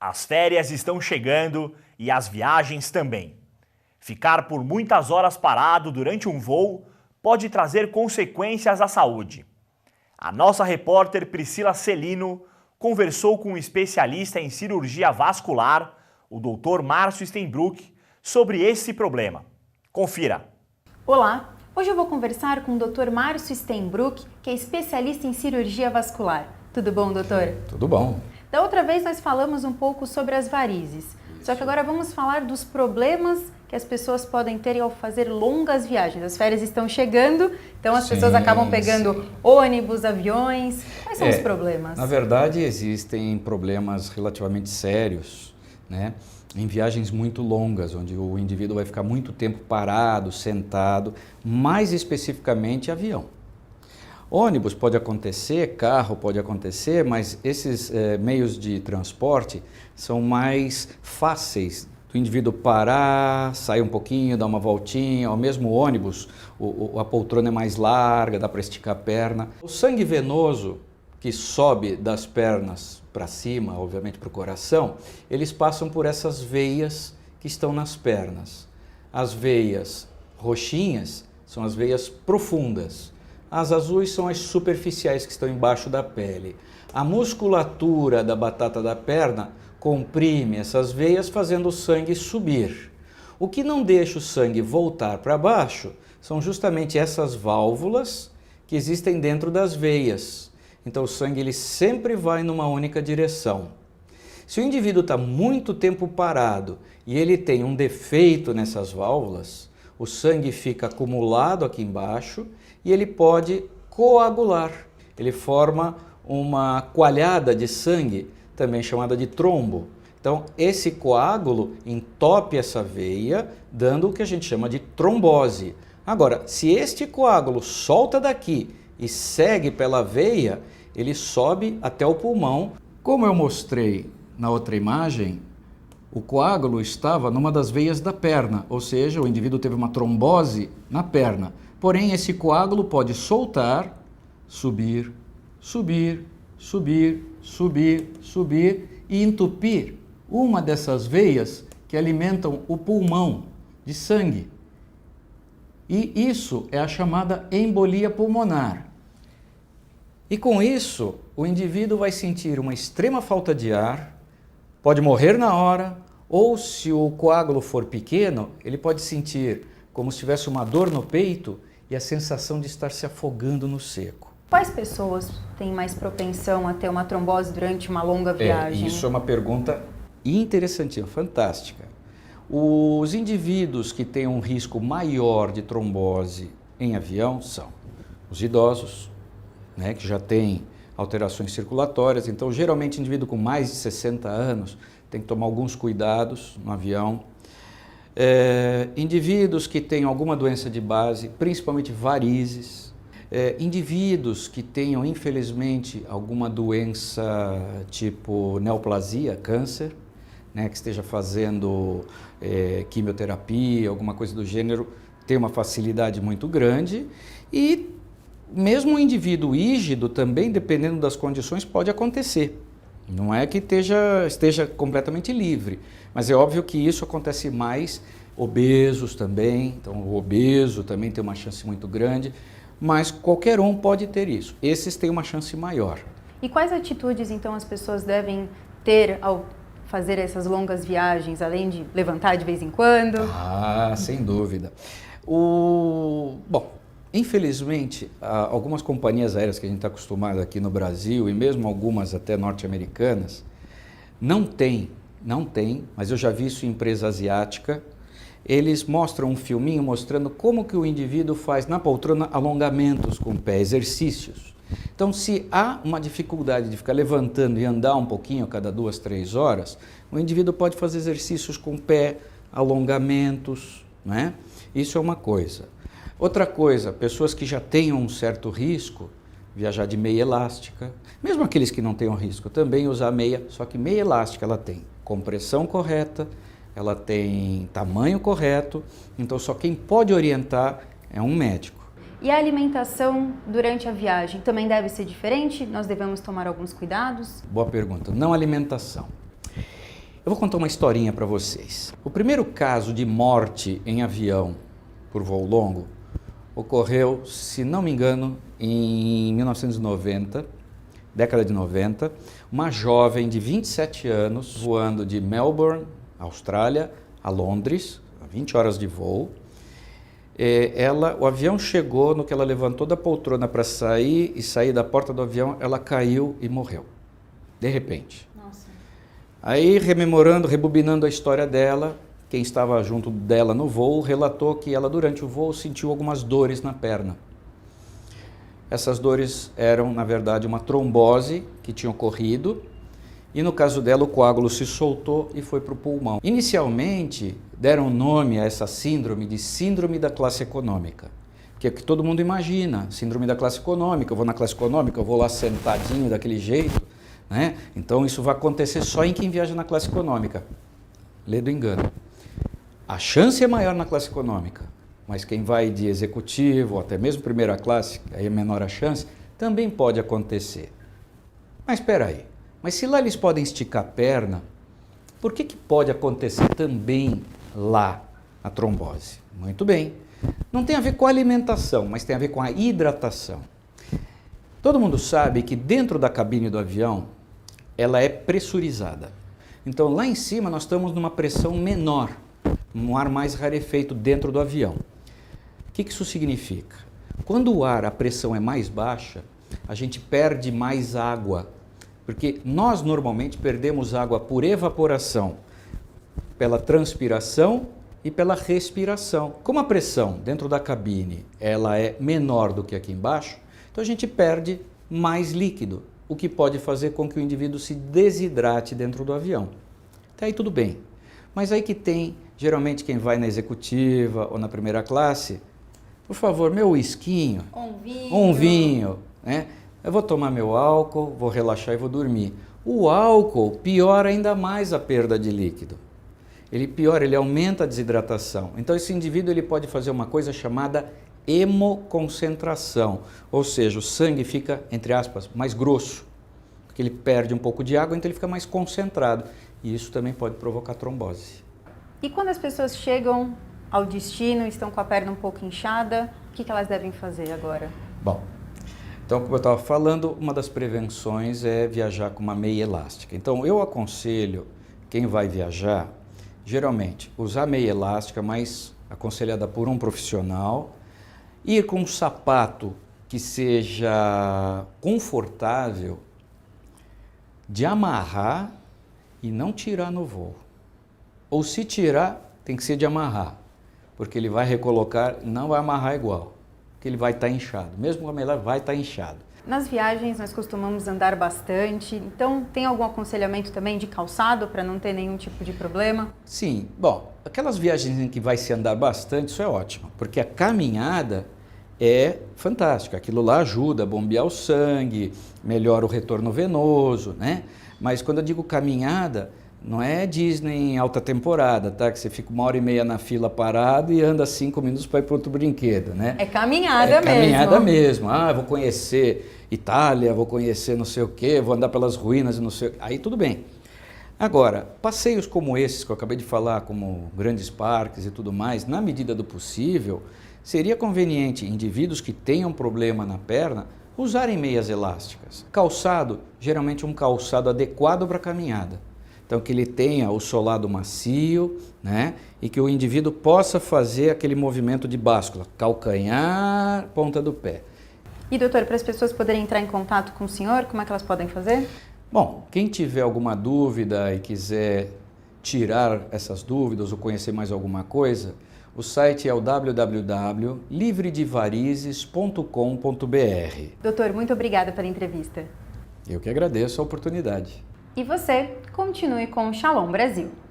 As férias estão chegando e as viagens também. Ficar por muitas horas parado durante um voo pode trazer consequências à saúde. A nossa repórter Priscila Celino conversou com um especialista em cirurgia vascular, o Dr. Márcio Stenbruck, sobre esse problema. Confira. Olá, hoje eu vou conversar com o Dr. Márcio Stenbruck, que é especialista em cirurgia vascular. Tudo bom, doutor? Tudo bom. Da outra vez nós falamos um pouco sobre as varizes, só que agora vamos falar dos problemas que as pessoas podem ter ao fazer longas viagens. As férias estão chegando, então as pessoas acabam pegando ônibus, aviões. Quais são os problemas? Na verdade, existem problemas relativamente sérios, né? Em viagens muito longas, onde o indivíduo vai ficar muito tempo parado, sentado, mais especificamente avião. Ônibus pode acontecer, carro pode acontecer, mas esses meios de transporte são mais fáceis do indivíduo parar, sair um pouquinho, dar uma voltinha. Ao mesmo ônibus, a poltrona é mais larga, dá para esticar a perna. O sangue venoso que sobe das pernas para cima, obviamente para o coração, eles passam por essas veias que estão nas pernas. As veias roxinhas são as veias profundas. As azuis são as superficiais que estão embaixo da pele. A musculatura da batata da perna comprime essas veias, fazendo o sangue subir. O que não deixa o sangue voltar para baixo são justamente essas válvulas que existem dentro das veias. Então o sangue ele sempre vai numa única direção. Se o indivíduo está muito tempo parado e ele tem um defeito nessas válvulas, o sangue fica acumulado aqui embaixo e ele pode coagular. Ele forma uma coalhada de sangue, também chamada de trombo. Então, esse coágulo entope essa veia, dando o que a gente chama de trombose. Agora, se este coágulo solta daqui e segue pela veia, ele sobe até o pulmão. Como eu mostrei na outra imagem, o coágulo estava numa das veias da perna, ou seja, o indivíduo teve uma trombose na perna. Porém, esse coágulo pode soltar, subir, subir, subir, subir, subir e entupir uma dessas veias que alimentam o pulmão de sangue. E isso é a chamada embolia pulmonar. E com isso, o indivíduo vai sentir uma extrema falta de ar, pode morrer na hora, ou se o coágulo for pequeno, ele pode sentir como se tivesse uma dor no peito e a sensação de estar se afogando no seco. Quais pessoas têm mais propensão a ter uma trombose durante uma longa viagem? Isso é uma pergunta interessantíssima, fantástica. Os indivíduos que têm um risco maior de trombose em avião são os idosos, né, que já têm alterações circulatórias. Então, geralmente, indivíduo com mais de 60 anos tem que tomar alguns cuidados no avião. Indivíduos que têm alguma doença de base, principalmente varizes. Indivíduos que tenham, infelizmente, alguma doença tipo neoplasia, câncer, né, que esteja fazendo quimioterapia, alguma coisa do gênero, tem uma facilidade muito grande. E mesmo um indivíduo rígido também, dependendo das condições, pode acontecer. Não é que esteja completamente livre, mas é óbvio que isso acontece mais. Obesos também, então o obeso também tem uma chance muito grande, mas qualquer um pode ter isso. Esses têm uma chance maior. E quais atitudes então as pessoas devem ter ao fazer essas longas viagens, além de levantar de vez em quando? Sem dúvida. Bom, infelizmente, algumas companhias aéreas que a gente está acostumado aqui no Brasil, e mesmo algumas até norte-americanas, não tem, mas eu já vi isso em empresa asiática. Eles mostram um filminho mostrando como que o indivíduo faz na poltrona alongamentos com o pé, exercícios. Então, se há uma dificuldade de ficar levantando e andar um pouquinho a cada 2, 3 horas, o indivíduo pode fazer exercícios com o pé, alongamentos, né? Isso é uma coisa. Outra coisa, pessoas que já tenham um certo risco, viajar de meia elástica. Mesmo aqueles que não tenham risco também usar meia, só que meia elástica ela tem compressão correta, ela tem tamanho correto, então só quem pode orientar é um médico. E a alimentação durante a viagem também deve ser diferente? Nós devemos tomar alguns cuidados? Boa pergunta. Não alimentação. Eu vou contar uma historinha para vocês. O primeiro caso de morte em avião por voo longo ocorreu, se não me engano, em 1990, década de 90, uma jovem de 27 anos voando de Melbourne, Austrália, a Londres, 20 horas de voo. O avião chegou, no que ela levantou da poltrona para sair e sair da porta do avião, ela caiu e morreu, de repente. Nossa. Aí, rememorando, rebobinando a história dela, quem estava junto dela no voo relatou que ela, durante o voo, sentiu algumas dores na perna. Essas dores eram, na verdade, uma trombose que tinha ocorrido e, no caso dela, o coágulo se soltou e foi para o pulmão. Inicialmente, deram nome a essa síndrome de síndrome da classe econômica, que é o que todo mundo imagina, síndrome da classe econômica, eu vou na classe econômica, eu vou lá sentadinho daquele jeito, né? Então isso vai acontecer só em quem viaja na classe econômica. Lê do engano. A chance é maior na classe econômica, mas quem vai de executivo ou até mesmo primeira classe, aí é menor a chance, também pode acontecer. Mas espera aí, mas se lá eles podem esticar a perna, por que pode acontecer também lá a trombose? Muito bem, não tem a ver com a alimentação, mas tem a ver com a hidratação. Todo mundo sabe que dentro da cabine do avião, ela é pressurizada. Então lá em cima nós estamos numa pressão menor, um ar mais rarefeito dentro do avião. O que isso significa? Quando o ar, a pressão é mais baixa, a gente perde mais água, porque nós normalmente perdemos água por evaporação, pela transpiração e pela respiração. Como a pressão dentro da cabine ela é menor do que aqui embaixo, então a gente perde mais líquido, o que pode fazer com que o indivíduo se desidrate dentro do avião. Até aí tudo bem. Mas aí que tem, geralmente quem vai na executiva ou na primeira classe, por favor, meu whiskinho, um vinho, né? Eu vou tomar meu álcool, vou relaxar e vou dormir. O álcool piora ainda mais a perda de líquido. Ele piora, ele aumenta a desidratação. Então esse indivíduo ele pode fazer uma coisa chamada hemoconcentração, ou seja, o sangue fica, entre aspas, mais grosso, porque ele perde um pouco de água, então ele fica mais concentrado. E isso também pode provocar trombose. E quando as pessoas chegam ao destino, estão com a perna um pouco inchada, o que elas devem fazer agora? Bom, então como eu estava falando, uma das prevenções é viajar com uma meia elástica. Então eu aconselho quem vai viajar, geralmente, usar meia elástica, mas aconselhada por um profissional, ir com um sapato que seja confortável de amarrar e não tirar no voo. Ou se tirar, tem que ser de amarrar, porque ele vai recolocar, não vai amarrar igual, porque ele vai estar inchado, mesmo como ele vai estar inchado. Nas viagens nós costumamos andar bastante, então tem algum aconselhamento também de calçado para não ter nenhum tipo de problema? Sim, bom, aquelas viagens em que vai se andar bastante, isso é ótimo, porque a caminhada é fantástica, aquilo lá ajuda a bombear o sangue, melhora o retorno venoso, né? Mas quando eu digo caminhada, não é Disney em alta temporada, tá? Que você fica 1h30 na fila parado e anda 5 minutos para ir para outro brinquedo, né? É caminhada mesmo. É caminhada mesmo. Ah, vou conhecer Itália, vou conhecer não sei o quê, vou andar pelas ruínas e não sei o quê. Aí tudo bem. Agora, passeios como esses que eu acabei de falar, como grandes parques e tudo mais, na medida do possível, seria conveniente indivíduos que tenham problema na perna usarem meias elásticas. Calçado, geralmente um calçado adequado para a caminhada. Então que ele tenha o solado macio, né? E que o indivíduo possa fazer aquele movimento de báscula, calcanhar, ponta do pé. E doutor, para as pessoas poderem entrar em contato com o senhor, como é que elas podem fazer? Bom, quem tiver alguma dúvida e quiser tirar essas dúvidas ou conhecer mais alguma coisa, o site é o www.livredevarizes.com.br. Doutor, muito obrigada pela entrevista. Eu que agradeço a oportunidade. E você, continue com o Shalom Brasil.